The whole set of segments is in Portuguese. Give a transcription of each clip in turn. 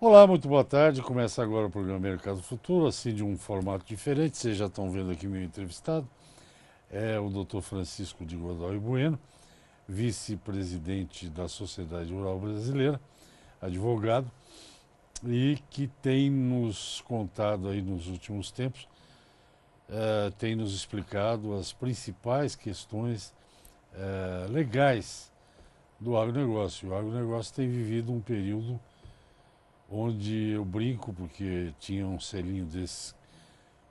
Olá, muito boa tarde. Começa agora o programa Mercado Futuro, assim de um formato diferente. Vocês já estão vendo aqui meu entrevistado. É o Dr. Francisco de Godoy Bueno, vice-presidente da Sociedade Rural Brasileira, advogado, e que tem nos contado aí nos últimos tempos, tem nos explicado as principais questões legais do agronegócio. O agronegócio tem vivido um período onde eu brinco, porque tinha um selinho desse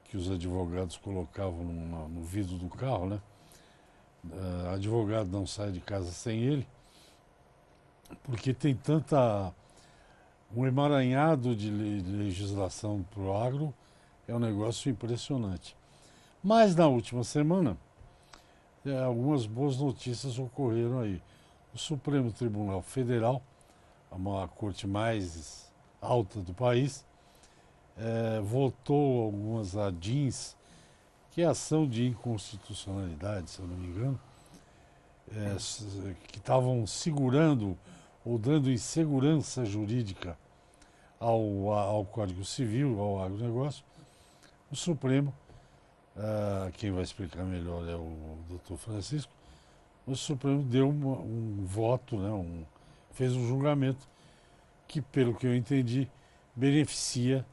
que os advogados colocavam no vidro do carro, né? Advogado não sai de casa sem ele, porque tem um emaranhado de legislação para o agro, é um negócio impressionante. Mas na última semana, algumas boas notícias ocorreram aí. O Supremo Tribunal Federal, a corte mais alta do país, votou algumas ADIs, que é ação de inconstitucionalidade, se eu não me engano, que estavam segurando ou dando insegurança jurídica ao Código Civil, ao agronegócio. O Supremo, quem vai explicar melhor é o Dr. Francisco, o Supremo deu um voto, né, fez um julgamento que, pelo que eu entendi, beneficia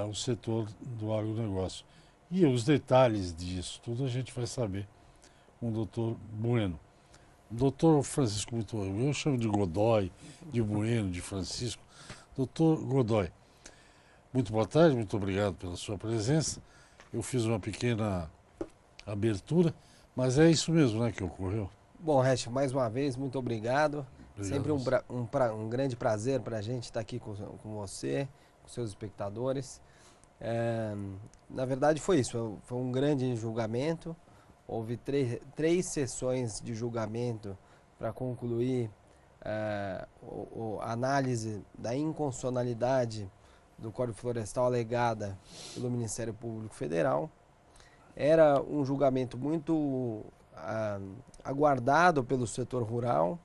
o setor do agronegócio. E os detalhes disso tudo a gente vai saber com o Dr. Bueno. Dr. Francisco, eu chamo de Godoy, de Bueno, de Francisco. Dr. Godoy, muito boa tarde, muito obrigado pela sua presença. Eu fiz uma pequena abertura, mas é isso mesmo, né, que ocorreu. Bom, Resch, mais uma vez, muito obrigado. Sempre um grande prazer para a gente estar aqui com você, com seus espectadores. Na verdade foi isso, foi um grande julgamento. Houve três sessões de julgamento para concluir a análise da inconstitucionalidade do Código Florestal alegada pelo Ministério Público Federal. Era um julgamento muito aguardado pelo setor rural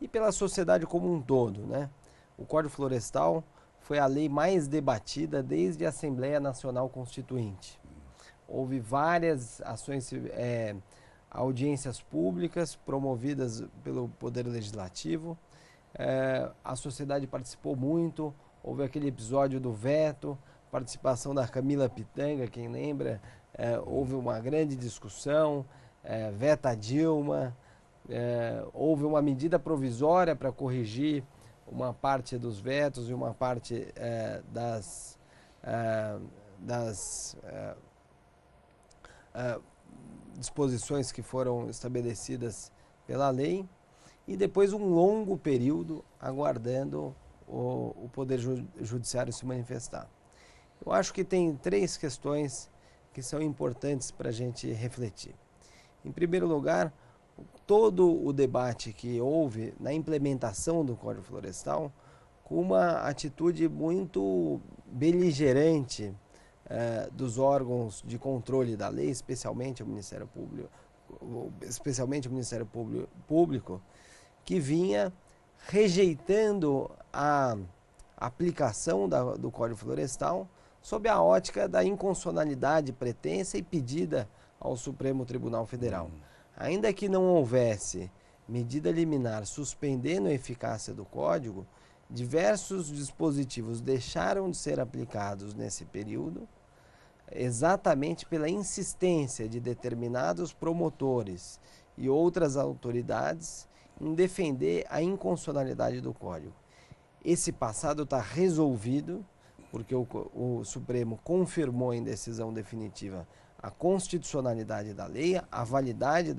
e pela sociedade como um todo, né? O Código Florestal foi a lei mais debatida desde a Assembleia Nacional Constituinte. Houve várias ações, audiências públicas promovidas pelo Poder Legislativo. A sociedade participou muito. Houve aquele episódio do veto, participação da Camila Pitanga, quem lembra. Houve uma grande discussão, veta Dilma. Houve uma medida provisória para corrigir uma parte dos vetos e uma parte das disposições que foram estabelecidas pela lei, e depois um longo período aguardando o Poder Judiciário se manifestar. Eu acho que tem três questões que são importantes para a gente refletir. Em primeiro lugar, todo o debate que houve na implementação do Código Florestal com uma atitude muito beligerante dos órgãos de controle da lei, especialmente o Ministério Público, que vinha rejeitando a aplicação do Código Florestal sob a ótica da inconstitucionalidade pretensa e pedida ao Supremo Tribunal Federal. Ainda que não houvesse medida liminar suspendendo a eficácia do Código, diversos dispositivos deixaram de ser aplicados nesse período, exatamente pela insistência de determinados promotores e outras autoridades em defender a inconstitucionalidade do Código. Esse passado está resolvido, porque o Supremo confirmou em decisão definitiva a constitucionalidade da lei, a validade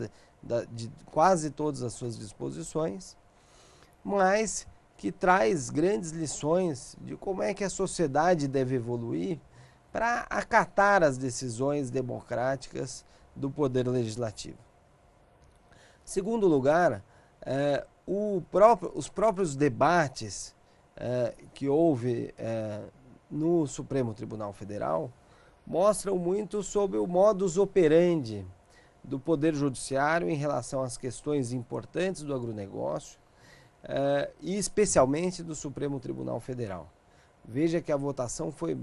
de quase todas as suas disposições, mas que traz grandes lições de como é que a sociedade deve evoluir para acatar as decisões democráticas do Poder Legislativo. Segundo lugar, os próprios debates que houve no Supremo Tribunal Federal mostram muito sobre o modus operandi do Poder Judiciário em relação às questões importantes do agronegócio, e especialmente do Supremo Tribunal Federal. Veja que a votação foi,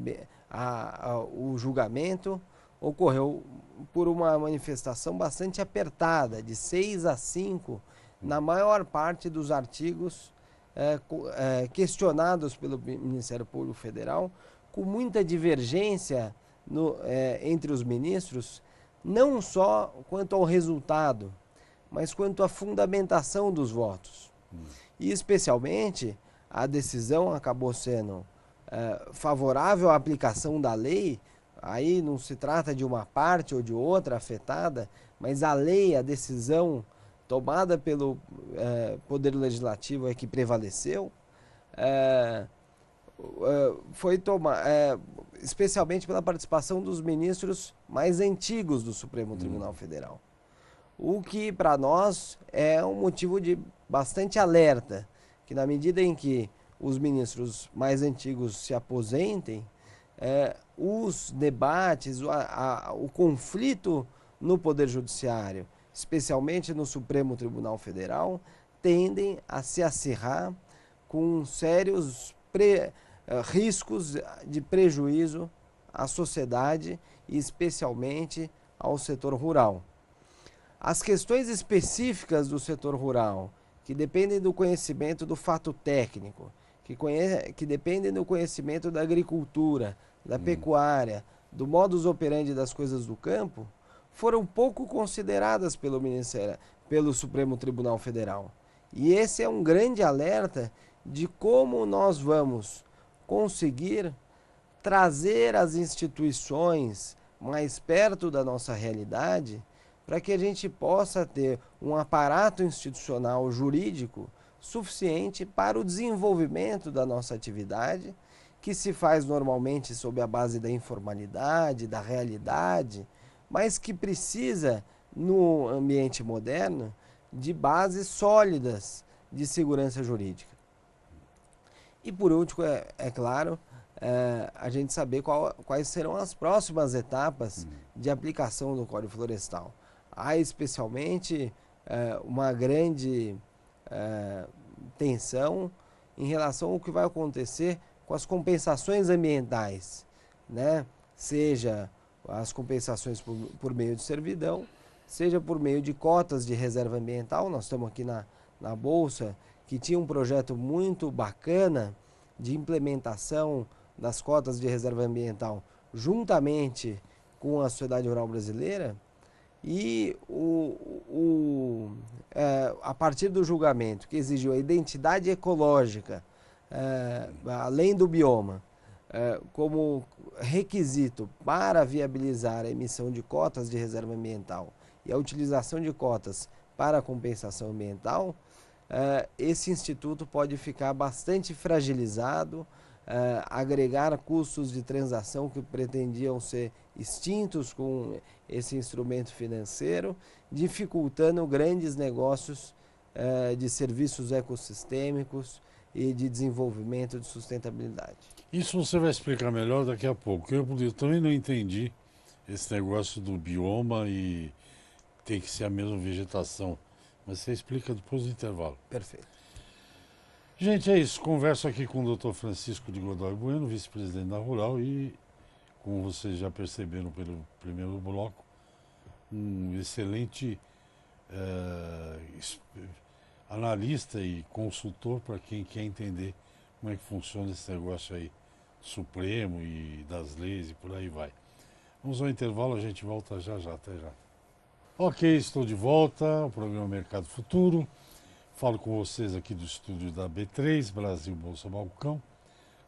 o julgamento ocorreu por uma manifestação bastante apertada, de 6-5, na maior parte dos artigos questionados pelo Ministério Público Federal, com muita divergência entre os ministros, não só quanto ao resultado, mas quanto à fundamentação dos votos. E especialmente a decisão acabou sendo favorável à aplicação da lei. Aí não se trata de uma parte ou de outra afetada, mas a lei, a decisão tomada pelo Poder Legislativo é que prevaleceu, foi especialmente pela participação dos ministros mais antigos do Supremo Tribunal Federal. O que para nós é um motivo de bastante alerta, que na medida em que os ministros mais antigos se aposentem, os debates, o conflito no Poder Judiciário, especialmente no Supremo Tribunal Federal, tendem a se acirrar com sérios riscos de prejuízo à sociedade e especialmente ao setor rural. As questões específicas do setor rural, que dependem do conhecimento do fato técnico, que dependem do conhecimento da agricultura, da pecuária, do modus operandi das coisas do campo, foram pouco consideradas pelo Supremo Tribunal Federal. E esse é um grande alerta de como nós vamos conseguir trazer as instituições mais perto da nossa realidade, para que a gente possa ter um aparato institucional jurídico suficiente para o desenvolvimento da nossa atividade, que se faz normalmente sob a base da informalidade, da realidade, mas que precisa, no ambiente moderno, de bases sólidas de segurança jurídica. E por último, é claro, a gente saber quais serão as próximas etapas de aplicação do Código Florestal. Há especialmente uma grande tensão em relação ao que vai acontecer com as compensações ambientais, né? Seja as compensações por meio de servidão, seja por meio de cotas de reserva ambiental. Nós estamos aqui na Bolsa, que tinha um projeto muito bacana de implementação das cotas de reserva ambiental juntamente com a Sociedade Rural Brasileira, e a partir do julgamento que exigiu a identidade ecológica, além do bioma, como requisito para viabilizar a emissão de cotas de reserva ambiental e a utilização de cotas para a compensação ambiental, esse instituto pode ficar bastante fragilizado, agregar custos de transação que pretendiam ser extintos com esse instrumento financeiro, dificultando grandes negócios de serviços ecossistêmicos e de desenvolvimento de sustentabilidade. Isso você vai explicar melhor daqui a pouco. Eu também não entendi esse negócio do bioma e tem que ser a mesma vegetação. Mas você explica depois do intervalo. Perfeito. Gente, é isso. Converso aqui com o Dr. Francisco de Godoy Bueno, vice-presidente da Rural, e, como vocês já perceberam pelo primeiro bloco, um excelente analista e consultor para quem quer entender como é que funciona esse negócio aí Supremo e das leis e por aí vai. Vamos ao intervalo, a gente volta já, até já. Ok, estou de volta, o programa Mercado Futuro. Falo com vocês aqui do estúdio da B3, Brasil Bolsa Balcão,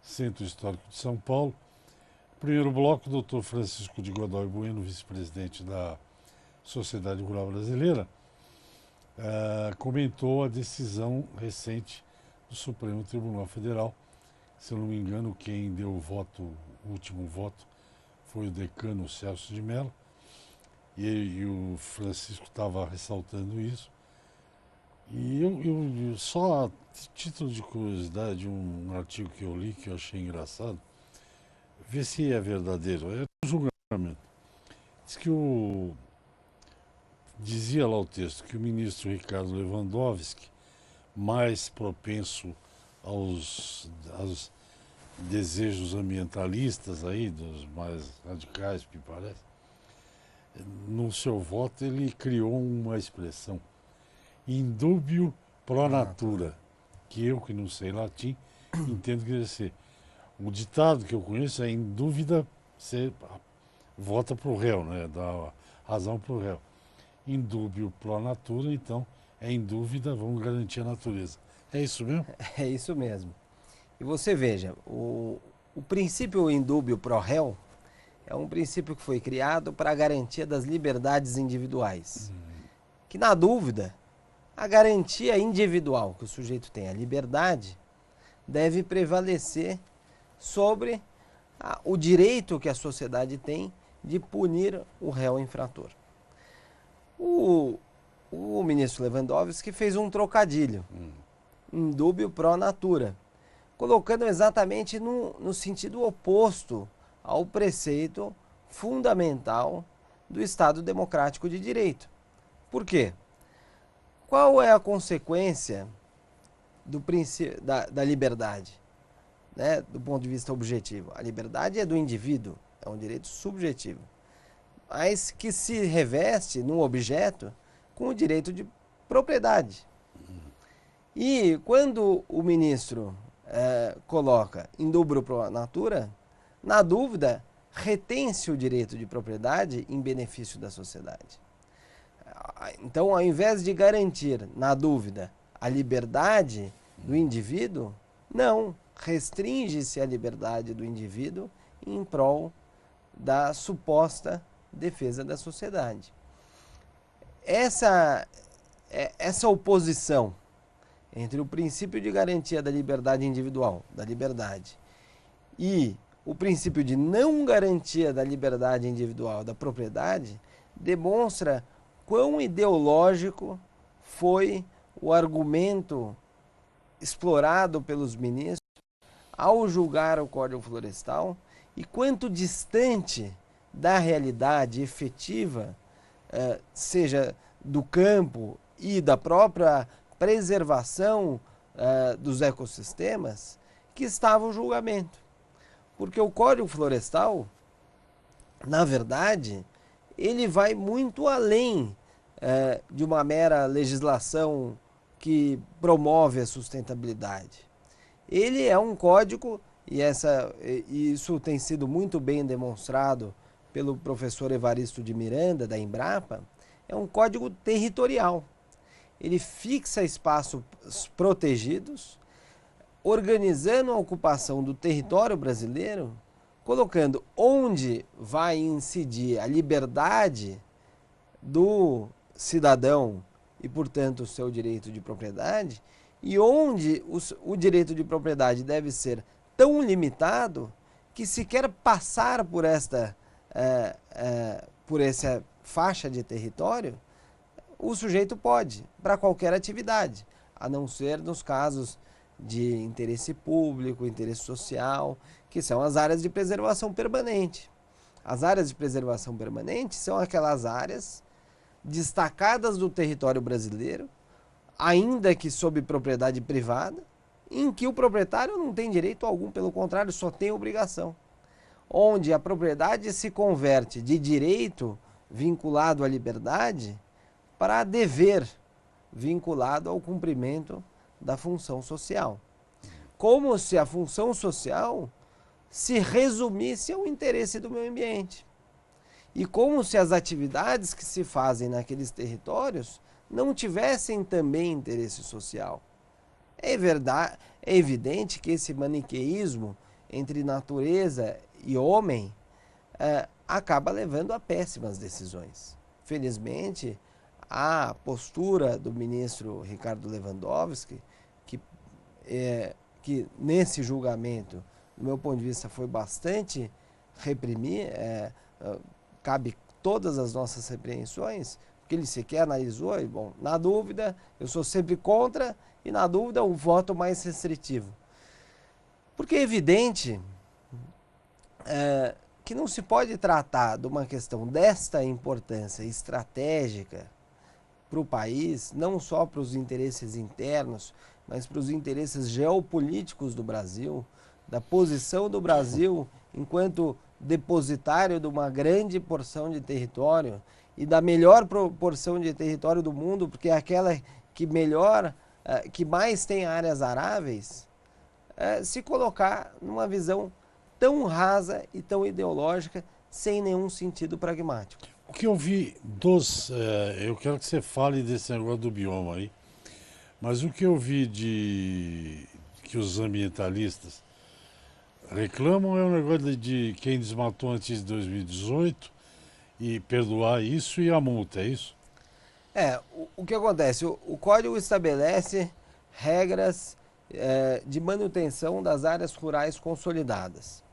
Centro Histórico de São Paulo. Primeiro bloco, o Dr. Francisco de Godoy Bueno, vice-presidente da Sociedade Rural Brasileira, comentou a decisão recente do Supremo Tribunal Federal. Se eu não me engano, quem deu o último voto foi o decano Celso de Mello, e o Francisco estava ressaltando isso. E eu só a título de curiosidade, um artigo que eu li que eu achei engraçado, ver se é verdadeiro, é um julgamento. Diz que Dizia lá o texto que o ministro Ricardo Lewandowski, mais propenso aos desejos ambientalistas aí, dos mais radicais, me parece, no seu voto ele criou uma expressão, indúbio pro natura, que eu, que não sei latim, entendo que deve ser. O ditado que eu conheço é: em dúvida, você vota pro réu, né? Dá razão pro réu. Indúbio pro natura, então, em dúvida, vamos garantir a natureza. É isso mesmo? É isso mesmo. E você veja, o princípio indúbio pro réu é um princípio que foi criado para a garantia das liberdades individuais. Que, na dúvida, a garantia individual que o sujeito tem, a liberdade, deve prevalecer sobre o direito que a sociedade tem de punir o réu infrator. O ministro Lewandowski fez um trocadilho, indúbio pro natura, colocando exatamente no sentido oposto ao preceito fundamental do Estado Democrático de Direito. Por quê? Qual é a consequência do princípio da liberdade, né, do ponto de vista objetivo? A liberdade é do indivíduo, é um direito subjetivo, mas que se reveste num objeto com o direito de propriedade. E quando o ministro coloca indúbio pro natura, na dúvida, retém-se o direito de propriedade em benefício da sociedade. Então, ao invés de garantir, na dúvida, a liberdade do indivíduo, não, restringe-se a liberdade do indivíduo em prol da suposta defesa da sociedade. Essa oposição entre o princípio de garantia da liberdade individual, da liberdade, e o princípio de não garantia da liberdade individual, da propriedade, demonstra quão ideológico foi o argumento explorado pelos ministros ao julgar o Código Florestal e quanto distante da realidade efetiva, seja do campo e da própria preservação dos ecossistemas, que estava o julgamento. Porque o Código Florestal, na verdade, ele vai muito além de uma mera legislação que promove a sustentabilidade. Ele é um código, e isso tem sido muito bem demonstrado pelo professor Evaristo de Miranda, da Embrapa, é um código territorial. Ele fixa espaços protegidos, organizando a ocupação do território brasileiro, colocando onde vai incidir a liberdade do cidadão e, portanto, o seu direito de propriedade, e onde o direito de propriedade deve ser tão limitado que, se quer passar por essa faixa de território, o sujeito pode, para qualquer atividade, a não ser nos casos de interesse público, interesse social, que são as áreas de preservação permanente. As áreas de preservação permanente são aquelas áreas destacadas do território brasileiro, ainda que sob propriedade privada, em que o proprietário não tem direito algum, pelo contrário, só tem obrigação. Onde a propriedade se converte de direito vinculado à liberdade para dever vinculado ao cumprimento da função social. Como se a função social se resumisse ao interesse do meio ambiente. E como se as atividades que se fazem naqueles territórios não tivessem também interesse social. É evidente que esse maniqueísmo entre natureza e homem acaba levando a péssimas decisões. Felizmente, a postura do ministro Ricardo Lewandowski, que nesse julgamento, do meu ponto de vista, foi bastante cabe todas as nossas repreensões, porque ele sequer analisou, e, bom, na dúvida, eu sou sempre contra, e na dúvida o voto mais restritivo. Porque é evidente que não se pode tratar de uma questão desta importância estratégica para o país, não só para os interesses internos, mas para os interesses geopolíticos do Brasil, da posição do Brasil enquanto depositário de uma grande porção de território e da melhor porção de território do mundo, porque é aquela que melhor, que mais tem áreas aráveis, se colocar numa visão tão rasa e tão ideológica, sem nenhum sentido pragmático. O que eu vi eu quero que você fale desse negócio do bioma aí, mas o que eu vi que os ambientalistas reclamam é o negócio de quem desmatou antes de 2018 e perdoar isso e a multa, é isso? O que acontece? O Código estabelece regras de manutenção das áreas rurais consolidadas.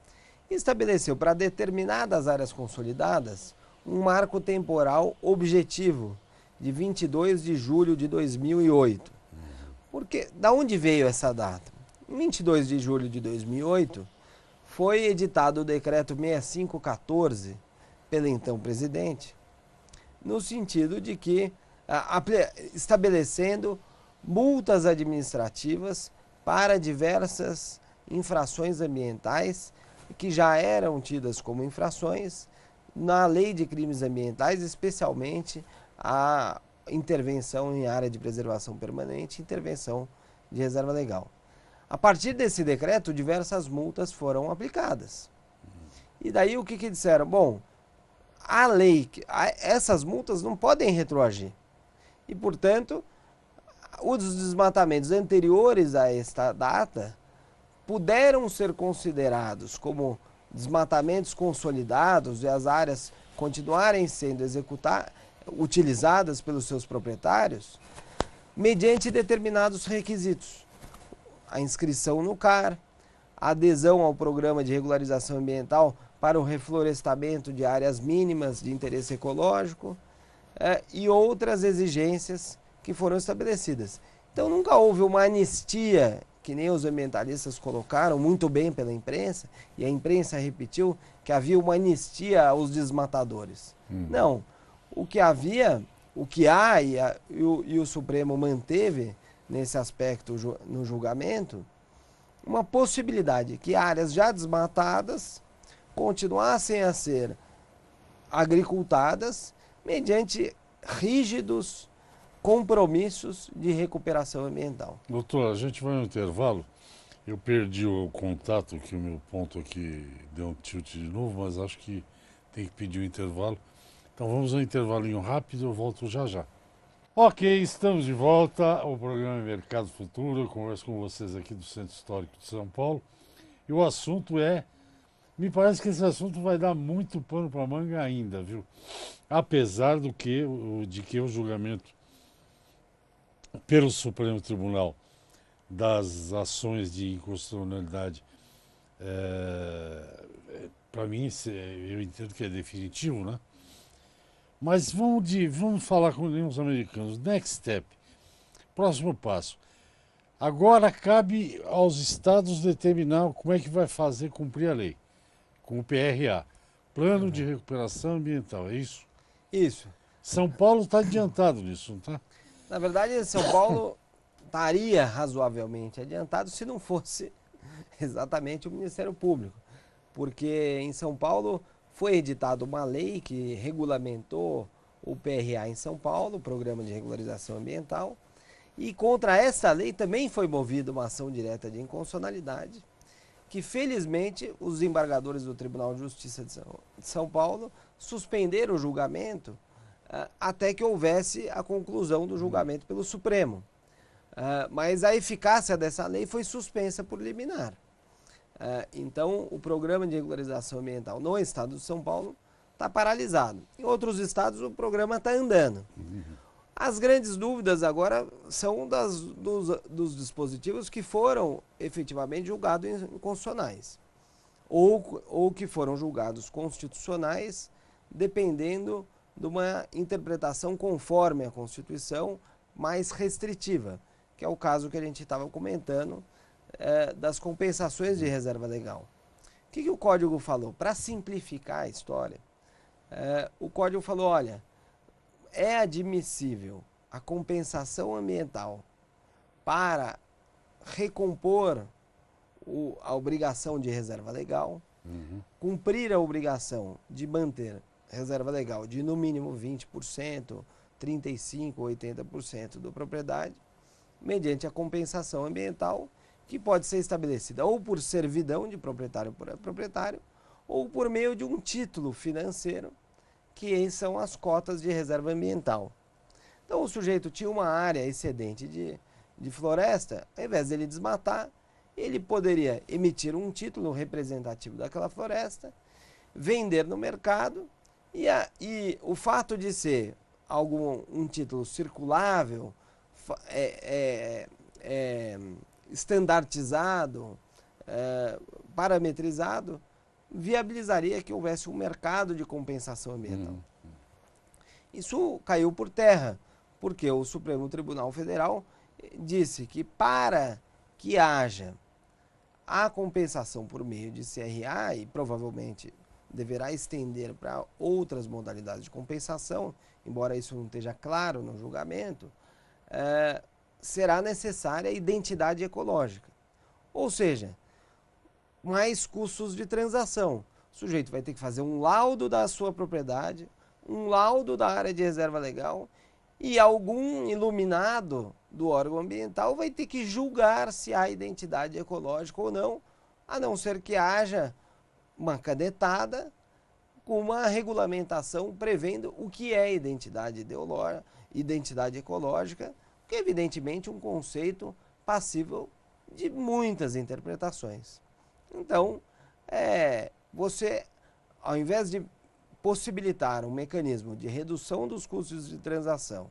Estabeleceu para determinadas áreas consolidadas um marco temporal objetivo de 22 de julho de 2008. Porque, da onde veio essa data? Em 22 de julho de 2008, foi editado o decreto 6514 pelo então presidente, no sentido de que, estabelecendo multas administrativas para diversas infrações ambientais que já eram tidas como infrações na Lei de Crimes Ambientais, especialmente a intervenção em área de preservação permanente e intervenção de reserva legal. A partir desse decreto, diversas multas foram aplicadas. E daí o que disseram? Bom, a lei, essas multas não podem retroagir. E, portanto, os desmatamentos anteriores a esta data puderam ser considerados como desmatamentos consolidados e as áreas continuarem sendo utilizadas pelos seus proprietários mediante determinados requisitos. A inscrição no CAR, a adesão ao programa de regularização ambiental para o reflorestamento de áreas mínimas de interesse ecológico e outras exigências que foram estabelecidas. Então nunca houve uma anistia, que nem os ambientalistas colocaram muito bem pela imprensa, e a imprensa repetiu que havia uma anistia aos desmatadores. Não. O que há e o Supremo manteve nesse aspecto no julgamento, uma possibilidade que áreas já desmatadas continuassem a ser agricultadas mediante rígidos compromissos de recuperação ambiental. Doutor, a gente vai no intervalo. Eu perdi o contato, que o meu ponto aqui deu um tilt de novo, mas acho que tem que pedir um intervalo. Então vamos a um intervalinho rápido, eu volto já já. Ok, estamos de volta ao programa Mercado Futuro. Eu converso com vocês aqui do Centro Histórico de São Paulo. E o assunto me parece que esse assunto vai dar muito pano para manga ainda, viu? Apesar de que o julgamento pelo Supremo Tribunal das ações de inconstitucionalidade, para mim, eu entendo que é definitivo, né? Mas vamos falar com os americanos. Next step, próximo passo. Agora cabe aos estados determinar como é que vai fazer cumprir a lei, com o PRA, Plano de Recuperação Ambiental, é isso? Isso. São Paulo está adiantado nisso, não está? Na verdade, São Paulo estaria razoavelmente adiantado se não fosse exatamente o Ministério Público. Porque em São Paulo foi editada uma lei que regulamentou o PRA em São Paulo, o Programa de Regularização Ambiental, e contra essa lei também foi movida uma ação direta de inconstitucionalidade, que felizmente os embargadores do Tribunal de Justiça de São Paulo suspenderam o julgamento até que houvesse a conclusão do julgamento pelo Supremo. Mas a eficácia dessa lei foi suspensa por liminar. Então, o Programa de Regularização Ambiental no estado de São Paulo está paralisado. Em outros estados, o programa está andando. As grandes dúvidas agora são dos dispositivos que foram efetivamente julgados inconstitucionais ou que foram julgados constitucionais, dependendo de uma interpretação conforme a Constituição mais restritiva, que é o caso que a gente estava comentando das compensações de reserva legal. O que o Código falou? Para simplificar a história, o Código falou, olha, é admissível a compensação ambiental para recompor a obrigação de reserva legal, cumprir a obrigação de manter reserva legal de no mínimo 20%, 35% ou 80% da propriedade, mediante a compensação ambiental, que pode ser estabelecida ou por servidão de proprietário por proprietário, ou por meio de um título financeiro, que são as cotas de reserva ambiental. Então o sujeito tinha uma área excedente de floresta, ao invés dele desmatar, ele poderia emitir um título representativo daquela floresta, vender no mercado, e o fato de ser um título circulável, estandartizado, parametrizado, viabilizaria que houvesse um mercado de compensação ambiental. Isso caiu por terra, porque o Supremo Tribunal Federal disse que para que haja a compensação por meio de CRA, e provavelmente deverá estender para outras modalidades de compensação, embora isso não esteja claro no julgamento, será necessária a identidade ecológica. Ou seja, mais custos de transação. O sujeito vai ter que fazer um laudo da sua propriedade, um laudo da área de reserva legal, e algum iluminado do órgão ambiental vai ter que julgar se há identidade ecológica ou não, a não ser que haja uma canetada com uma regulamentação prevendo o que é identidade ecológica, que é evidentemente um conceito passível de muitas interpretações. Então, você, ao invés de possibilitar um mecanismo de redução dos custos de transação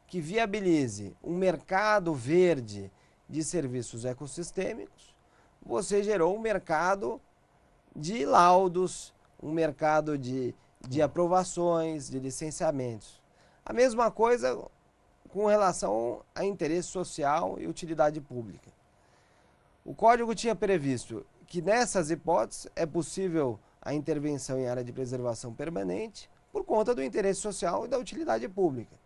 que viabilize um mercado verde de serviços ecossistêmicos, você gerou um mercado de laudos, um mercado de aprovações, de licenciamentos. A mesma coisa com relação a interesse social e utilidade pública. O Código tinha previsto que nessas hipóteses é possível a intervenção em área de preservação permanente por conta do interesse social e da utilidade pública.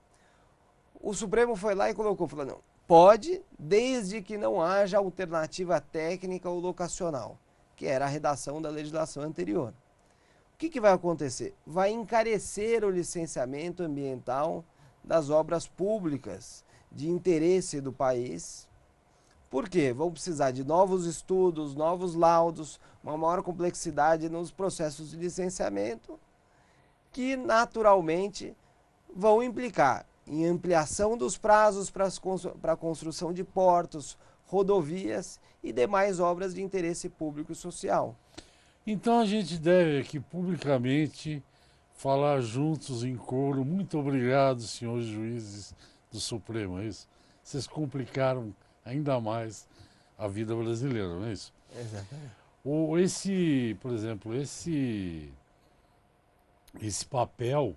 O Supremo foi lá e falou, não, pode, desde que não haja alternativa técnica ou locacional, que era a redação da legislação anterior. O que vai acontecer? Vai encarecer o licenciamento ambiental das obras públicas de interesse do país. Por quê? Vão precisar de novos estudos, novos laudos, uma maior complexidade nos processos de licenciamento, que naturalmente vão implicar em ampliação dos prazos para a construção de portos, rodovias e demais obras de interesse público e social. Então a gente deve aqui publicamente falar juntos em coro. Muito obrigado, senhores juízes do Supremo, é isso? Vocês complicaram ainda mais a vida brasileira, não é isso? Exatamente. Por exemplo, esse papel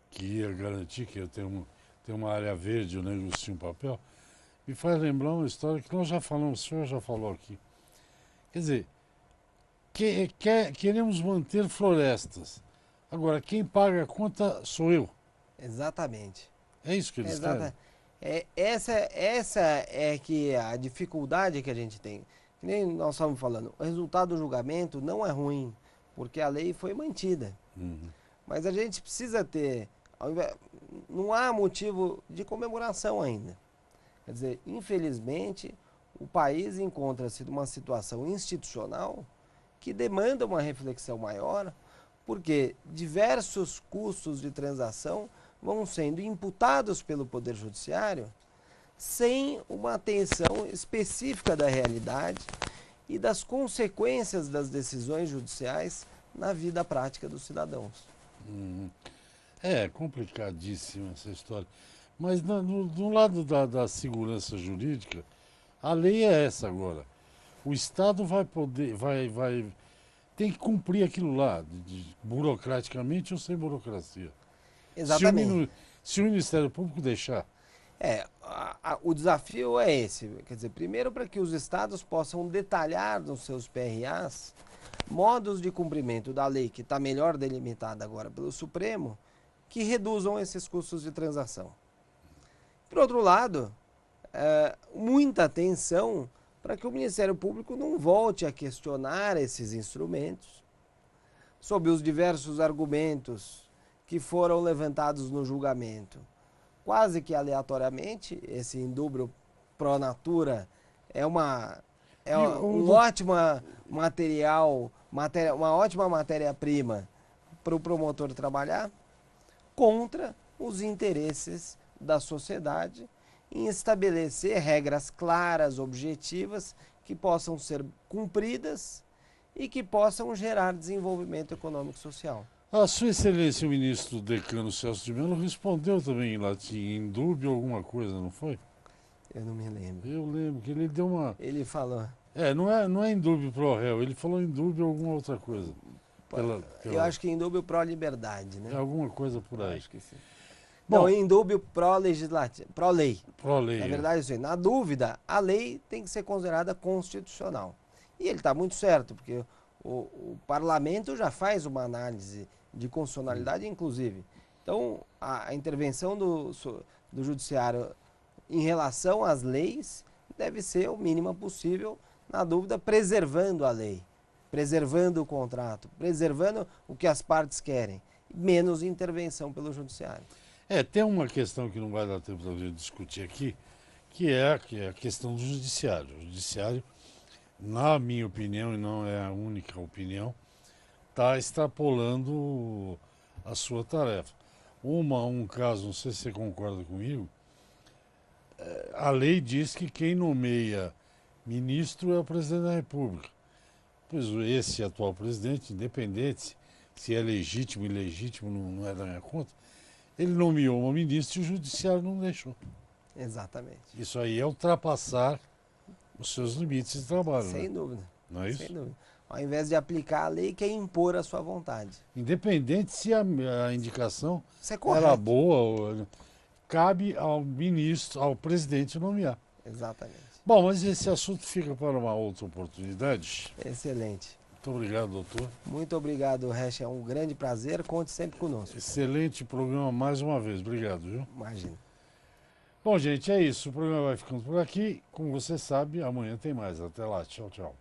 que ia garantir que eu tenho uma área verde, eu negocio um papel, me faz lembrar uma história que nós já falamos, o senhor já falou aqui. Quer dizer, queremos manter florestas. Agora, quem paga a conta sou eu. Exatamente. É isso que eles querem. Essa é que a dificuldade que a gente tem. Que nem nós estávamos falando, o resultado do julgamento não é ruim, porque a lei foi mantida. Mas a gente precisa ter, não há motivo de comemoração ainda. Quer dizer, infelizmente, o país encontra-se numa situação institucional que demanda uma reflexão maior, porque diversos custos de transação vão sendo imputados pelo Poder Judiciário sem uma atenção específica da realidade e das consequências das decisões judiciais na vida prática dos cidadãos. É complicadíssima essa história. Mas do lado da segurança jurídica, a lei é essa agora. O Estado tem que cumprir aquilo lá, burocraticamente ou sem burocracia. Exatamente. Se o Ministério Público deixar. O desafio é esse. Quer dizer, primeiro para que os estados possam detalhar nos seus PRAs modos de cumprimento da lei, que está melhor delimitada agora pelo Supremo, que reduzam esses custos de transação. Por outro lado, muita atenção para que o Ministério Público não volte a questionar esses instrumentos sob os diversos argumentos que foram levantados no julgamento. Quase que aleatoriamente, esse indúbio pro natura um ótimo material, uma ótima matéria-prima para o promotor trabalhar contra os interesses da sociedade em estabelecer regras claras, objetivas, que possam ser cumpridas e que possam gerar desenvolvimento econômico e social. A Sua Excelência, o ministro Decano Celso de Mello, respondeu também em latim, em dúbio alguma coisa, não foi? Eu não me lembro. Eu lembro que ele deu uma... Ele falou... não é em dúbio pro réu, ele falou em dúbio alguma outra coisa. Eu acho que em dúbio pró-liberdade, né? É alguma coisa por aí. Eu acho que sim. Bom, não, em dúbio pró-legislativo, pró-lei. Pró-lei. Na verdade, assim, na dúvida, a lei tem que ser considerada constitucional. E ele está muito certo, porque o parlamento já faz uma análise de constitucionalidade, inclusive. Então, a intervenção do judiciário em relação às leis deve ser o mínima possível, na dúvida, preservando a lei, preservando o contrato, preservando o que as partes querem, menos intervenção pelo judiciário. Tem uma questão que não vai dar tempo para a gente discutir aqui, que é a questão do judiciário. O judiciário, na minha opinião, e não é a única opinião, está extrapolando a sua tarefa. Um caso, não sei se você concorda comigo, a lei diz que quem nomeia ministro é o presidente da República. Pois esse atual presidente, independente se é legítimo ou ilegítimo, não é da minha conta, ele nomeou uma ministra e o judiciário não deixou. Exatamente. Isso aí é ultrapassar os seus limites de trabalho. Sem dúvida. Não é isso? Sem dúvida. Ao invés de aplicar a lei, quer impor a sua vontade. Independente se a indicação é era boa, cabe ao ministro, ao presidente nomear. Exatamente. Bom, mas esse assunto fica para uma outra oportunidade. Excelente. Muito obrigado, doutor. Muito obrigado, Resch. É um grande prazer. Conte sempre conosco. Excelente programa mais uma vez. Obrigado, viu? Imagina. Bom, gente, é isso. O programa vai ficando por aqui. Como você sabe, amanhã tem mais. Até lá. Tchau, tchau.